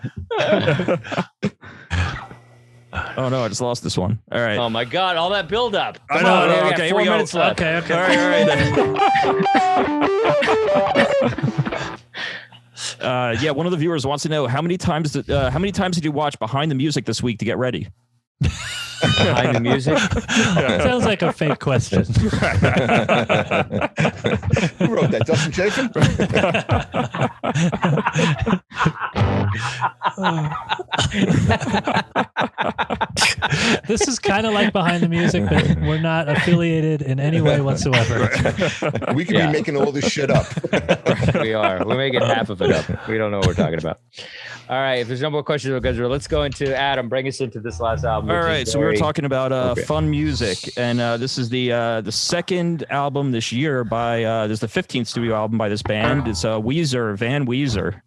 Oh no, I just lost this one. All right.
Oh my God! All that build up.
I know. Okay,
4 minutes left.
Okay.
All right. Yeah, one of the viewers wants to know how many times did you watch Behind the Music this week to get ready?
Behind the Music?
Sounds like a fake question.
Who wrote that? Dustin Chafin?
This is kind of like Behind the Music, but we're not affiliated in any way whatsoever.
We could be making all this shit up.
We are. We're making half of it up. We don't know what we're talking about. All right. If there's no more questions about Guns N' Roses, let's go into Adam. Bring us into this last album.
All right. So we were talking about fun music, and this is the second album this year by this is the 15th studio album by this band. It's Weezer, Van Weezer,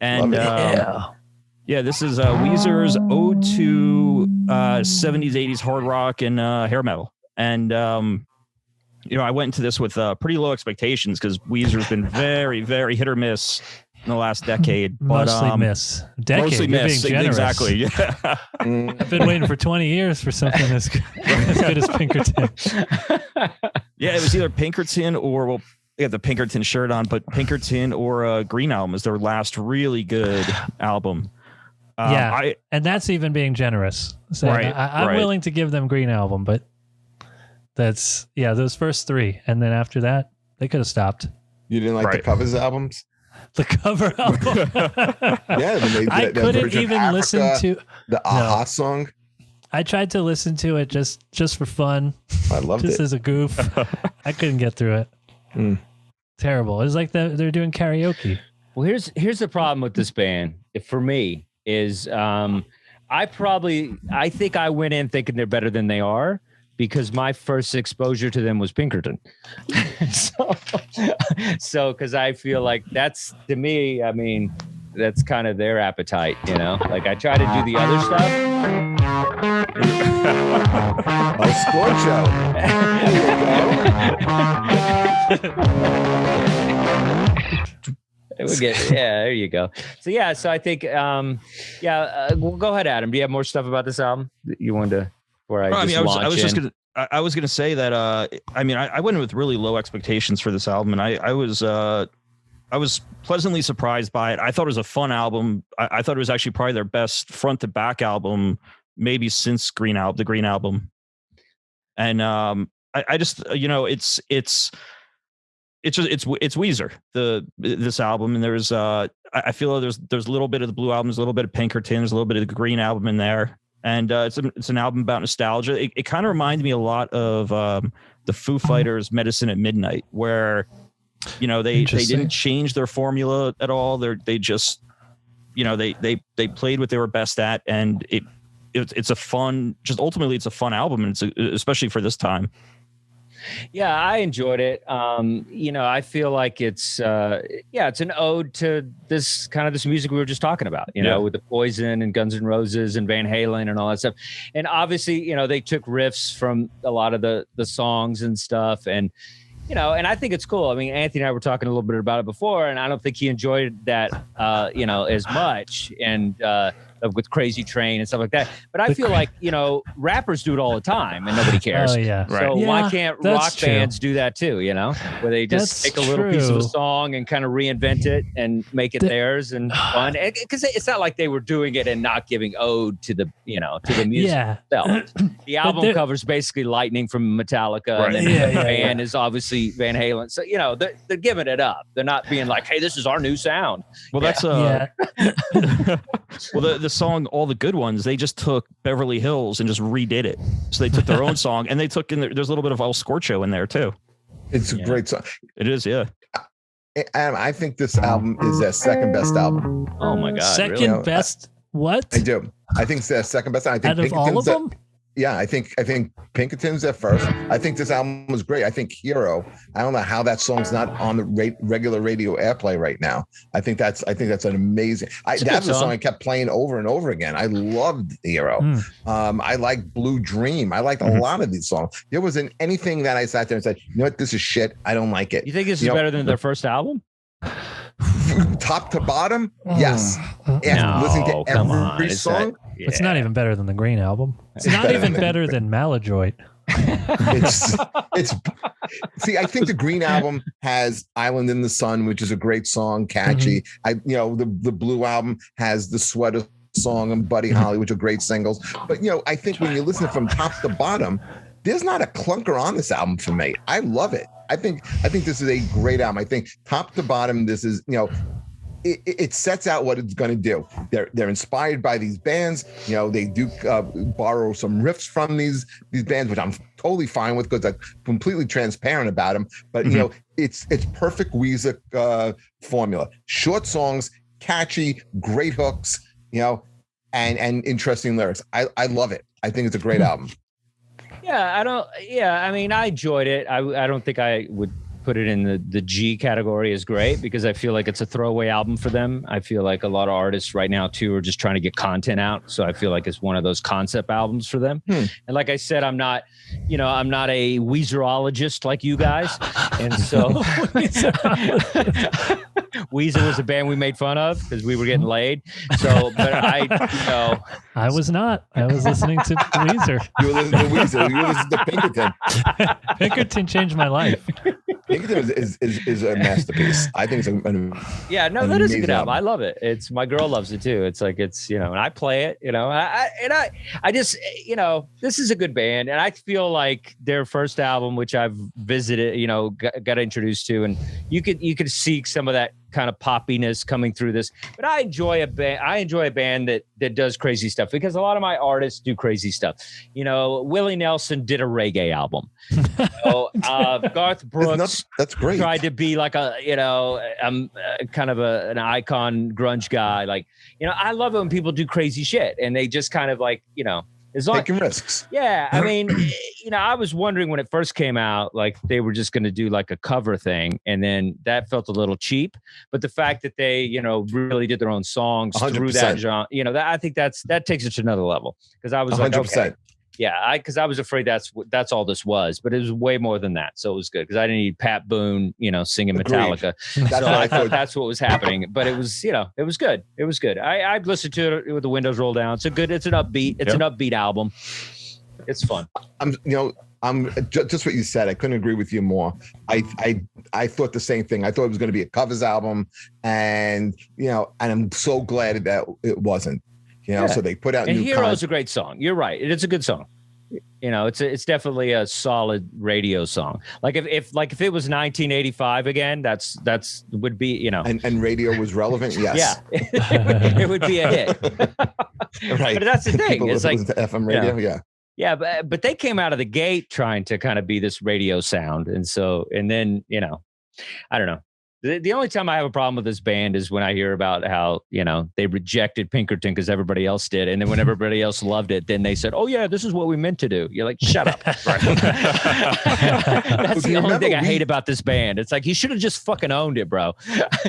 and this is Weezer's ode to 70s, 80s hard rock and hair metal. And I went into this with pretty low expectations because Weezer's been very, very hit or miss in the last decade. But,
mostly miss. Decade.
Mostly miss.
Being generous.
Exactly. Yeah.
I've been waiting for 20 years for something as good as Pinkerton.
Yeah, it was either Pinkerton or they have the Pinkerton shirt on, but Pinkerton or Green Album is their last really good album.
And that's even being generous. So I'm willing to give them Green Album, but that's those first three, and then after that, they could have stopped.
You didn't like the covers albums?
The cover album. I couldn't even listen to
the Aha song.
I tried to listen to it just for fun.
I loved
just
it.
As a goof. I couldn't get through it. Terrible. It was like they're doing karaoke.
Well, here's the problem with this band. For me, is I think I went in thinking they're better than they are because my first exposure to them was Pinkerton. so because I feel like that's, to me, I mean, that's kind of their appetite, like I try to do the other stuff. There you go. So I think, well, go ahead, Adam. Do you have more stuff about this album that you wanted to?
I was gonna say that. I went in with really low expectations for this album, and I was pleasantly surprised by it. I thought it was a fun album. I thought it was actually probably their best front to back album, maybe since the Green Album. And I just it's Weezer, this album, and there's I feel there's a little bit of the Blue Album, there's a little bit of Pinkerton, there's a little bit of the Green Album in there, and it's an album about nostalgia. It kind of reminded me a lot of the Foo Fighters' Medicine at Midnight, where they didn't change their formula at all. They just they played what they were best at, and it's a fun, ultimately it's a fun album, and especially for this time.
Yeah, I enjoyed it. I feel like it's an ode to this music we were just talking about, with the Poison and Guns N' Roses and Van Halen and all that stuff. And obviously, they took riffs from a lot of the songs and stuff. And, and I think it's cool. I mean, Anthony and I were talking a little bit about it before, and I don't think he enjoyed that, as much. And with Crazy Train and stuff like that. But I feel like, rappers do it all the time and nobody cares.
Oh, yeah.
So why can't rock bands do that too, where they just take a little piece of a song and kind of reinvent it and make it theirs and fun? Because it's not like they were doing it and not giving ode to the, to the music itself. The album covers basically Lightning from Metallica, and then the band is obviously Van Halen. So, they're giving it up. They're not being like, hey, this is our new sound.
Well, that's well, the song All the Good Ones, they just took Beverly Hills and just redid it. So they took their own song and they took in there's a little bit of El Scorcho in there too.
It's a great song.
It is, yeah.
And I think this album is their second best album.
Oh my God.
Second best what?
I do. I think it's their second best. I think
out of all of them?
Yeah, I think Pinkerton's at first. I think this album was great. I think Hero. I don't know how that song's not on the regular radio airplay right now. I think that's an amazing. That's a song I kept playing over and over again. I loved Hero. I like Blue Dream. I liked a lot of these songs. There wasn't anything that I sat there and said, you know what, this is shit. I don't like it.
You think this is better than their first album?
Top to bottom, yes. And listening to every song.
It's not even better than the Green album. It's not even better than Maladroit.
It's see, I think the Green album has Island in the Sun, which is a great song, catchy. The Blue album has the Sweater song and Buddy Holly, which are great singles. But I think when you listen from top to bottom, there's not a clunker on this album for me. I love it. I think this is a great album. I think top to bottom, this is, it sets out what it's going to do. They're inspired by these bands. They do borrow some riffs from these bands, which I'm totally fine with because I'm completely transparent about them. But it's perfect Weezer formula. Short songs, catchy, great hooks, and interesting lyrics. I love it. I think it's a great album.
I enjoyed it. I don't think I would put it in the G category as great because I feel like it's a throwaway album for them. I feel like a lot of artists right now too are just trying to get content out. So I feel like it's one of those concept albums for them. And like I said, I'm not a Weezerologist like you guys. And so Weezer was a band we made fun of because we were getting laid. So, but
I was not. I was listening to Weezer.
You were listening to Weezer. You were listening to Pinkerton.
Pinkerton changed my life.
Pinkerton is a masterpiece. I think it's
that is a good album. I love it. It's my girl loves it too. It's like and I play it. I just this is a good band, and I feel like their first album, which I've visited, got introduced to, and you could see some of that kind of poppiness coming through this. But I enjoy a band that does crazy stuff because a lot of my artists do crazy stuff. Willie Nelson did a reggae album. Garth Brooks
that's great.
Tried to be like a kind of an icon grunge guy. Like, I love it when people do crazy shit and they just kind of like,
taking risks.
Yeah. I mean, I was wondering when it first came out, like they were just going to do like a cover thing. And then that felt a little cheap. But the fact that they, really did their own songs 100%. Through that genre, I think that takes it to another level. Because I was 100%. Like, okay. Yeah, because I was afraid that's all this was, but it was way more than that. So it was good because I didn't need Pat Boone, singing Metallica. So I thought that's what was happening. But it was, it was good. It was good. I'd listen to it with the windows rolled down. It's an upbeat album. It's fun.
I'm just what you said. I couldn't agree with you more. I thought the same thing. I thought it was going to be a covers album, and and I'm so glad that it wasn't. So they put out
and Hero is a great song. You're right. It's a good song. It's definitely a solid radio song. Like if it was 1985 again, that's would be,
and radio was relevant. Yes.
Yeah. it would be a hit.
Right.
But that's the thing. It's like
to FM radio. Yeah.
Yeah. But they came out of the gate trying to kind of be this radio sound. And then, I don't know. The only time I have a problem with this band is when I hear about how, they rejected Pinkerton because everybody else did. And then when everybody else loved it, then they said, oh, yeah, this is what we meant to do. You're like, shut up. That's the only thing I hate about this band. It's like, you should have just fucking owned it, bro.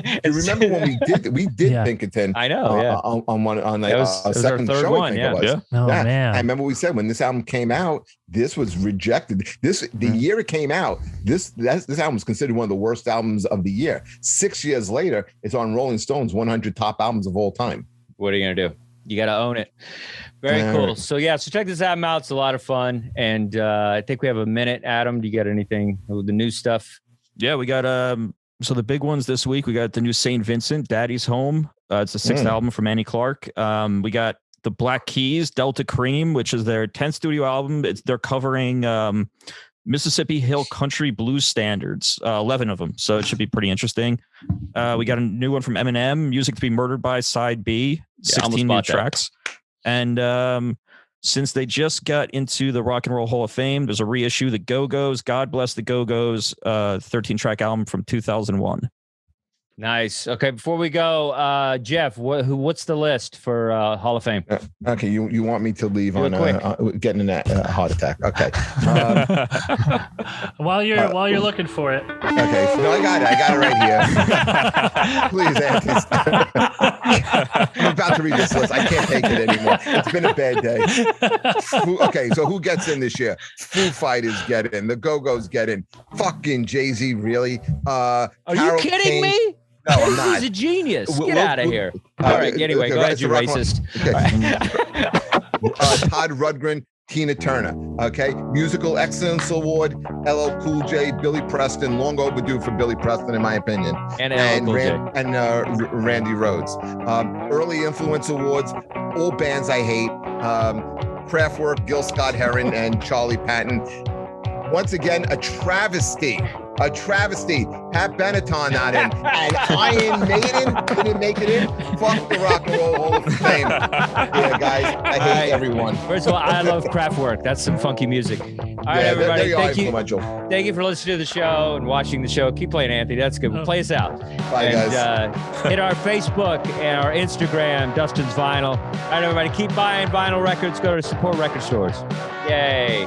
You remember when we did Pinkerton?
I know. Yeah.
On a second
show,
one.
Yeah.
Oh, man.
I remember we said when this album came out, this was rejected. The year it came out, this album was considered one of the worst albums of the year. 6 years later, it's on Rolling Stone's 100 top albums of all time.
What are you gonna do? You got to own it. Very cool. So check this album out. It's a lot of fun. And I think we have a minute. Adam, do you got anything with the new stuff?
Yeah, we got so the big ones this week. We got the new St. Vincent, Daddy's Home. It's the 6th album from Annie Clark. We got the Black Keys, Delta Cream, which is their 10th studio album. They're covering Mississippi Hill Country blues standards, 11 of them. So it should be pretty interesting. We got a new one from Eminem, Music to be Murdered by, Side B, 16 new tracks. And since they just got into the Rock and Roll Hall of Fame, there's a reissue, The Go-Go's, God Bless the Go-Go's, 13-track album from 2001.
Nice. Okay, before we go, Jeff, what's the list for Hall of Fame?
Okay, you want me to leave on getting a heart attack? Okay.
While you're looking for it.
Okay, no, I got it right here. Please, Anthony. I'm about to read this list. I can't take it anymore. It's been a bad day. Okay, so who gets in this year? Foo Fighters get in. The Go-Go's get in. Fucking Jay-Z, really?
Are you kidding me?
No, I'm not.
He's a genius. Get out of here. All right. Anyway, go ahead, you racist.
Okay. Todd Rundgren, Tina Turner. Okay. Musical Excellence Award, LL Cool J, Billy Preston. Long overdue for Billy Preston, in my opinion.
And LL Cool J.
Randy Rhoads. Early Influence Awards, all bands I hate. Kraftwerk, Gil Scott-Heron, and Charlie Patton. Once again, a travesty. Pat Benetton not in, and Iron Maiden didn't make it in. Fuck the Rock and Roll Hall of Fame. Yeah, guys, I hate everyone.
First of all, I love Kraftwerk. That's some funky music. All right, everybody. Thank you. Thank you for listening to the show and watching the show. Keep playing, Anthony. That's good. Play us out.
Bye, guys.
Hit our Facebook and our Instagram, Dustin's Vinyl. All right, everybody. Keep buying vinyl records. Go to support record stores. Yay.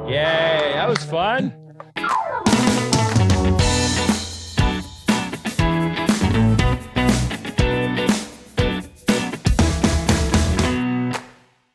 Yay, that was fun.